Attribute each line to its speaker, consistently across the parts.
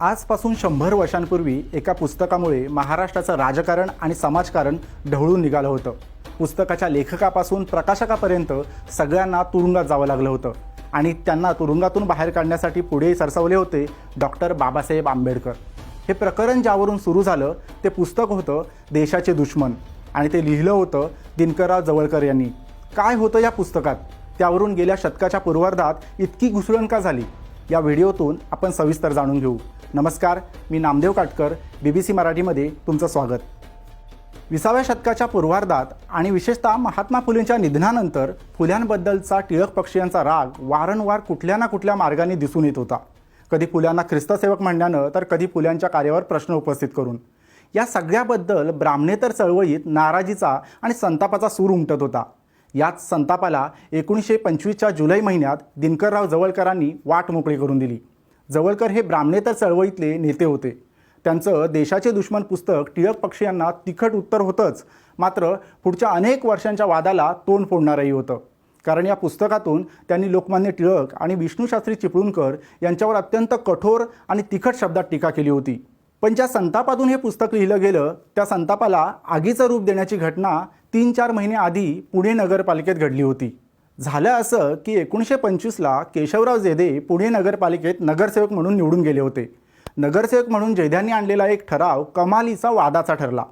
Speaker 1: आजपासून 100 वर्षांपूर्वी एका पुस्तकामुळे महाराष्ट्राचं राजकारण आणि समाजकारण ढवळून निघालं होतं. पुस्तकाच्या लेखकापासून प्रकाशकापर्यंत सगळ्यांना तुरुंगात जावं लागलं होतं आणि त्यांना तुरुंगातून बाहेर काढण्यासाठी पुढे सरसावले होते डॉक्टर बाबासाहेब आंबेडकर. हे प्रकरण ज्यावरून सुरू झालं ते पुस्तक होतं देशाचे दुश्मन आणि ते लिहिलं होतं दिनकरराव जवळकर यांनी. काय होतं या पुस्तकात, त्यावरून गेल्या शतकाच्या पूर्वार्धात इतकी घुसळण का झाली, या व्हिडिओतून आपण सविस्तर जाणून घेऊ. नमस्कार, मी नामदेव काटकर, BBC मराठीमध्ये तुमचं स्वागत. 20व्या शतकाच्या पूर्वार्धात आणि विशेषतः महात्मा फुलेंच्या निधनानंतर फुल्यांबद्दलचा टिळक पक्षीयांचा राग वारंवार कुठल्या ना कुठल्या मार्गाने दिसून येत होता. कधी फुल्यांना ख्रिस्तसेवक म्हणण्यानं, तर कधी फुल्यांच्या कार्यावर प्रश्न उपस्थित करून. या सगळ्याबद्दल ब्राह्मणेतर चळवळीत नाराजीचा आणि संतापाचा सूर उमटत होता. याच संतापाला 1925च्या जुलै महिन्यात दिनकरराव जवळकरांनी वाट मोकळी करून दिली. जवळकर हे ब्राह्मणेतर चळवळीतले नेते होते. त्यांचं देशाचे दुश्मन पुस्तक टिळक पक्षीयांना तिखट उत्तर होतंच, मात्र पुढच्या अनेक वर्षांच्या वादाला तोंड फोडणारंही होतं. कारण या पुस्तकातून त्यांनी लोकमान्य टिळक आणि विष्णूशास्त्री चिपळूणकर यांच्यावर अत्यंत कठोर आणि तिखट शब्दात टीका केली होती. पण ज्या संतापातून हे पुस्तक लिहिलं गेलं, त्या संतापाला आगीचं रूप देण्याची घटना 3-4 महिने आधी पुणे नगरपालिकेत घडली होती. झालं असं की 1925ला केशवराव जेधे पुणे नगरपालिकेत नगरसेवक म्हणून निवडून गेले होते. नगरसेवक म्हणून जेध्यांनी आणलेला एक ठराव कमालीचा वादाचा ठरला.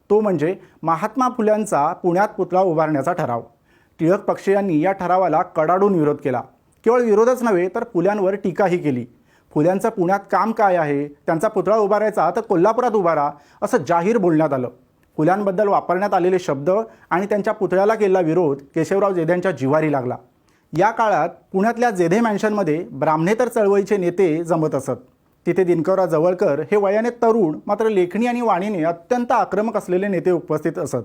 Speaker 1: तो म्हणजे महात्मा फुल्यांचा पुण्यात पुतळा उभारण्याचा ठराव. टिळक पक्षीयांनी या ठरावाला कडाडून विरोध केला. केवळ विरोधच नव्हे, तर फुल्यांवर टीकाही केली. फुल्यांचं पुण्यात काम काय आहे, त्यांचा पुतळा उभारायचा तर कोल्हापुरात उभारा, असं जाहीर बोलण्यात आलं. फुल्यांबद्दल वापरण्यात आलेले शब्द आणि त्यांच्या पुतळ्याला केलेला विरोध केशवराव जेध्यांच्या जिव्हारी लागला. या काळात पुण्यातल्या जेधे मॅन्शनमध्ये ब्राह्मणेतर चळवळीचे नेते जमत असत. तिथे दिनकरराव जवळकर हे वयाने तरुण, मात्र लेखणी आणि वाणीने अत्यंत आक्रमक असलेले नेते उपस्थित असत.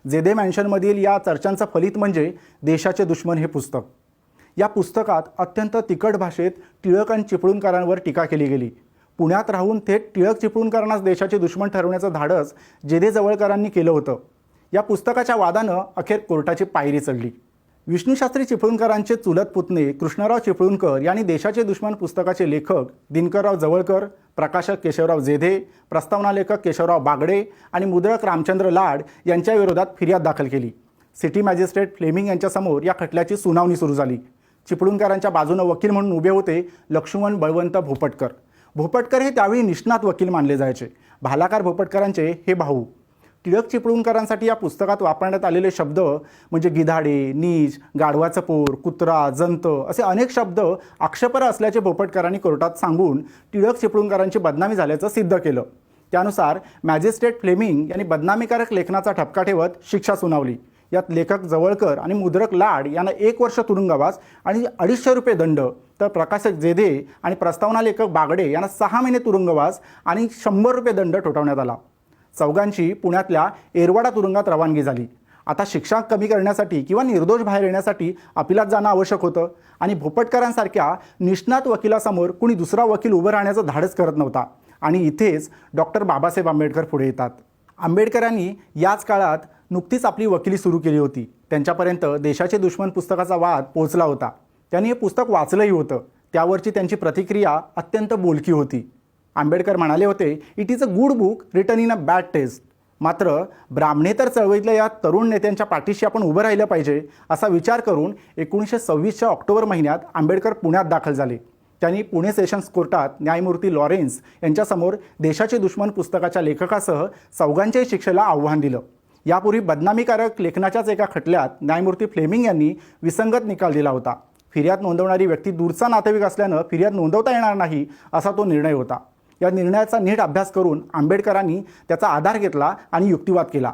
Speaker 1: जेधे मॅन्शनमधील या चर्चांचं फलित म्हणजे देशाचे दुश्मन हे पुस्तक. या पुस्तकात अत्यंत तिखट भाषेत टिळक आणि चिपळूणकरांवर टीका केली गेली. पुण्यात राहून थेट टिळक चिपळूणकरांनाच देशाचे दुश्मन ठरवण्याचं धाडस जेधे जवळकरांनी केलं होतं. या पुस्तकाच्या वादानं अखेर कोर्टाची पायरी चढली. विष्णूशास्त्री चिपळूणकरांचे चुलत पुतणे कृष्णराव चिपळूणकर यांनी देशाचे दुश्मन पुस्तकाचे लेखक दिनकरराव जवळकर, प्रकाशक केशवराव जेधे, प्रस्तावना लेखक केशवराव बागडे आणि मुद्रक रामचंद्र लाड यांच्या विरोधात फिर्याद दाखल केली. सिटी मॅजिस्ट्रेट फ्लेमिंग यांच्यासमोर या खटल्याची सुनावणी सुरू झाली. चिपळूणकरांच्या बाजूनं वकील म्हणून उभे होते लक्ष्मण बळवंत भोपटकर. भोपटकर हे त्यावेळी निष्णात वकील मानले जायचे. भालाकार भोपटकरांचे हे भाऊ. टिळक चिपळूणकरांसाठी या पुस्तकात वापरण्यात आलेले शब्द म्हणजे गिधाडे, नीच, गाढवाचं पोर, कुत्रा, जंत असे अनेक शब्द आक्षेपार्ह असल्याचे भोपटकरांनी कोर्टात सांगून टिळक चिपळूणकरांची बदनामी झाल्याचं सिद्ध केलं. त्यानुसार मॅजिस्ट्रेट फ्लेमिंग यांनी बदनामीकारक लेखनाचा ठपका ठेवत शिक्षा सुनावली. यात लेखक जवळकर आणि मुद्रक लाड यांना 1 वर्ष तुरुंगवास आणि 250 रुपये दंड, तर प्रकाशक जेधे आणि प्रस्तावना लेखक बागडे यांना 6 महिने तुरुंगवास आणि 100 रुपये दंड ठोठावण्यात आला. चौघांची पुण्यातल्या एरवाडा तुरुंगात रवानगी झाली. आता शिक्षा कमी करण्यासाठी किंवा निर्दोष बाहेर येण्यासाठी अपिलात जाणं आवश्यक होतं आणि भोपटकरांसारख्या निष्णात वकिलासमोर कुणी दुसरा वकील उभं राहण्याचं धाडस करत नव्हता. आणि इथेच डॉक्टर बाबासाहेब आंबेडकर पुढे येतात. आंबेडकरांनी याच काळात नुकतीच आपली वकिली सुरू केली होती. त्यांच्यापर्यंत देशाचे दुश्मन पुस्तकाचा वाद पोहोचला होता. त्यांनी हे पुस्तक वाचलंही होतं. त्यावरची त्यांची प्रतिक्रिया अत्यंत बोलकी होती. आंबेडकर म्हणाले होते, it is a good book written in a bad taste. मात्र ब्राह्मणेतर चळवळीतल्या या तरुण नेत्यांच्या पाठीशी आपण उभं राहिलं पाहिजे असा विचार करून 1926च्या ऑक्टोबर महिन्यात आंबेडकर पुण्यात दाखल झाले. त्यांनी पुणे सेशन्स कोर्टात न्यायमूर्ती लॉरेन्स यांच्यासमोर देशाचे दुश्मन पुस्तकाच्या लेखकासह चौघांच्याही शिक्षेला आव्हान दिलं. यापूर्वी बदनामीकारक लेखनाच्याच एका खटल्यात न्यायमूर्ती फ्लेमिंग यांनी विसंगत निकाल दिला होता. फिर्याद नोंदवणारी व्यक्ती दूरचा नातेवाईक असल्यानं फिर्याद नोंदवता येणार नाही असा तो निर्णय होता. या निर्णयाचा नीट अभ्यास करून आंबेडकरांनी त्याचा आधार घेतला आणि युक्तिवाद केला.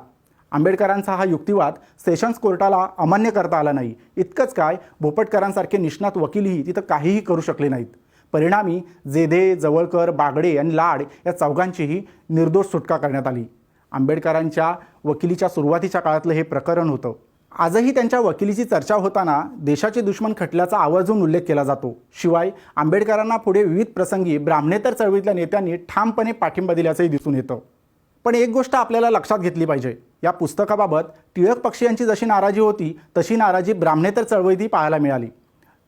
Speaker 1: आंबेडकरांचा हा युक्तिवाद सेशन्स कोर्टाला अमान्य करता आला नाही. इतकंच काय, भोपटकरांसारखे निष्णात वकीलही तिथं काहीही करू शकले नाहीत. परिणामी जेधे, जवळकर, बागडे आणि लाड या चौघांचीही निर्दोष सुटका करण्यात आली. आंबेडकरांच्या वकिलीच्या सुरुवातीच्या काळातलं हे प्रकरण होतं. आजही त्यांच्या वकिलीची चर्चा होताना देशाचे दुश्मन खटल्याचा आवर्जून उल्लेख केला जातो. शिवाय आंबेडकरांना पुढे विविध प्रसंगी ब्राह्मणेतर चळवळीतल्या नेत्यांनी ठामपणे पाठिंबा दिल्याचंही दिसून येतं. पण एक गोष्ट आपल्याला लक्षात घेतली पाहिजे, या पुस्तकाबाबत टिळक पक्षीयांची जशी नाराजी होती तशी नाराजी ब्राह्मणेतर चळवळीतही पाहायला मिळाली.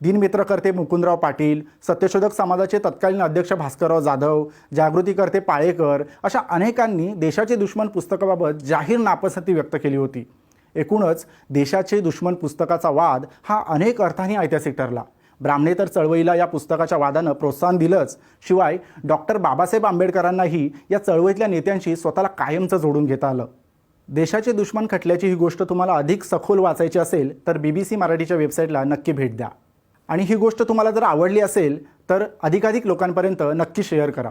Speaker 1: दिनमित्रकर्ते मुकुंदराव पाटील, सत्यशोधक समाजाचे तत्कालीन अध्यक्ष भास्करराव जाधव, जागृतीकर्ते पाळेकर अशा अनेकांनी देशाचे दुश्मन पुस्तकाबाबत जाहीर नापसंती व्यक्त केली होती. एकूणच देशाचे दुश्मन पुस्तकाचा वाद हा अनेक अर्थांनी ऐतिहासिक ठरला. ब्राह्मणेतर चळवळीला या पुस्तकाच्या वादानं प्रोत्साहन दिलंच, शिवाय डॉक्टर बाबासाहेब आंबेडकरांनाही या चळवळीतल्या नेत्यांशी स्वतःला कायमचं जोडून घेता आलं. देशाचे दुश्मन खटल्याची ही गोष्ट तुम्हाला अधिक सखोल वाचायची असेल तर BBC मराठीच्या वेबसाईटला नक्की भेट द्या. आणि ही गोष्ट तुम्हाला जर आवडली असेल तर अधिकाधिक लोकांपर्यंत नक्की शेअर करा.